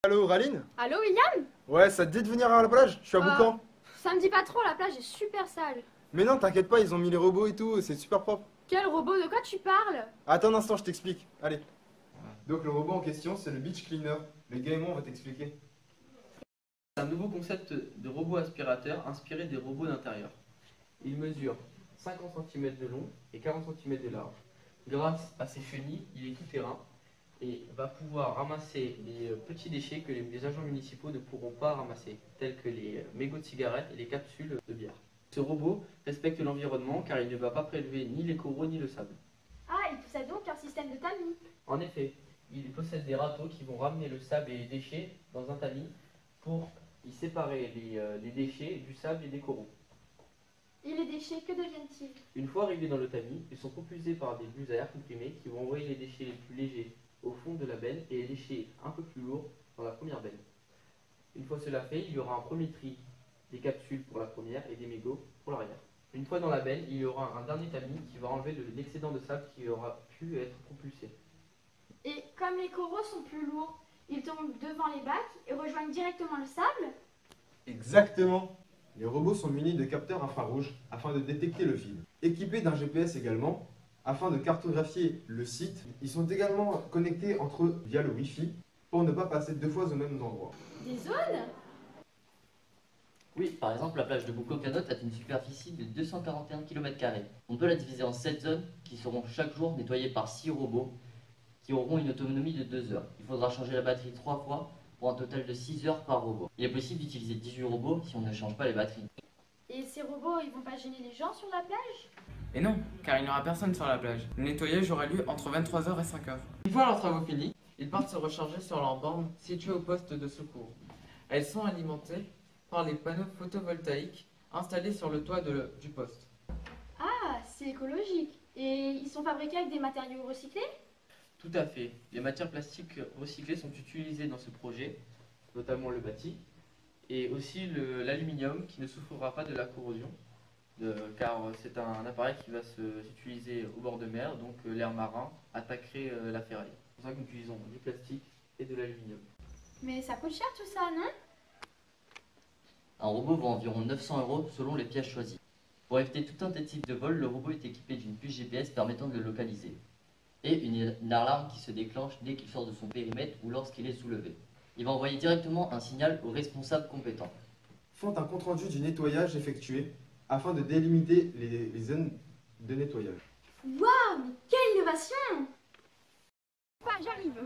Allô, Raline? Allô William? Ouais, ça te dit de venir à la plage? Je suis à Boucan. Ça me dit pas trop, la plage est super sale. Mais non, t'inquiète pas, ils ont mis les robots et tout, c'est super propre. Quel robot? De quoi tu parles? Attends un instant, je t'explique. Allez. Donc le robot en question, c'est le beach cleaner. Les gars et moi, on va t'expliquer. C'est un nouveau concept de robot aspirateur inspiré des robots d'intérieur. Il mesure 50 cm de long et 40 cm de large. Grâce à ses chenilles, il est tout terrain et va pouvoir ramasser les petits déchets que les agents municipaux ne pourront pas ramasser, tels que les mégots de cigarettes et les capsules de bière. Ce robot respecte l'environnement car il ne va pas prélever ni les coraux ni le sable. Ah, il possède donc un système de tamis. En effet, il possède des râteaux qui vont ramener le sable et les déchets dans un tamis pour y séparer les déchets du sable et des coraux. Et les déchets, que deviennent-ils? Une fois arrivés dans le tamis, ils sont propulsés par des bulles à air comprimé qui vont envoyer les déchets les plus légers au fond de la benne et les déchets un peu plus lourds dans la première benne. Une fois cela fait, il y aura un premier tri des capsules pour la première et des mégots pour l'arrière. Une fois dans la benne, il y aura un dernier tamis qui va enlever l'excédent de sable qui aura pu être propulsé. Et comme les coraux sont plus lourds, ils tombent devant les bacs et rejoignent directement le sable? Exactement. Les robots sont munis de capteurs infrarouges afin de détecter le vide. Équipés d'un GPS également, afin de cartographier le site, ils sont également connectés entre eux via le Wi-Fi pour ne pas passer deux fois au même endroit. Des zones? Oui, par exemple, la plage de Boucan-Canotte a une superficie de 241 km². On peut la diviser en 7 zones qui seront chaque jour nettoyées par 6 robots qui auront une autonomie de 2 heures. Il faudra changer la batterie 3 fois pour un total de 6 heures par robot. Il est possible d'utiliser 18 robots si on ne change pas les batteries. Et ces robots, ils vont pas gêner les gens sur la plage? Et non, car il n'y aura personne sur la plage. Le nettoyage aura lieu entre 23h et 5h. Une fois leurs travaux finis, ils partent se recharger sur leurs bornes situées au poste de secours. Elles sont alimentées par les panneaux photovoltaïques installés sur le toit du poste. Ah, c'est écologique. Et ils sont fabriqués avec des matériaux recyclés? Tout à fait. Les matières plastiques recyclées sont utilisées dans ce projet, notamment le bâti, et aussi l'aluminium qui ne souffrira pas de la corrosion, car c'est un appareil qui va s'utiliser au bord de mer, donc l'air marin attaquerait la ferraille. C'est pour ça que nous utilisons du plastique et de l'aluminium. Mais ça coûte cher tout ça, non? Un robot vaut environ 900 € selon les pièces choisies. Pour éviter toute tentative de vol, le robot est équipé d'une puce GPS permettant de le localiser. Et une alarme qui se déclenche dès qu'il sort de son périmètre ou lorsqu'il est soulevé. Il va envoyer directement un signal au responsable compétent. Font un compte-rendu du nettoyage effectué afin de délimiter les zones de nettoyage. Waouh, mais quelle innovation! J'arrive.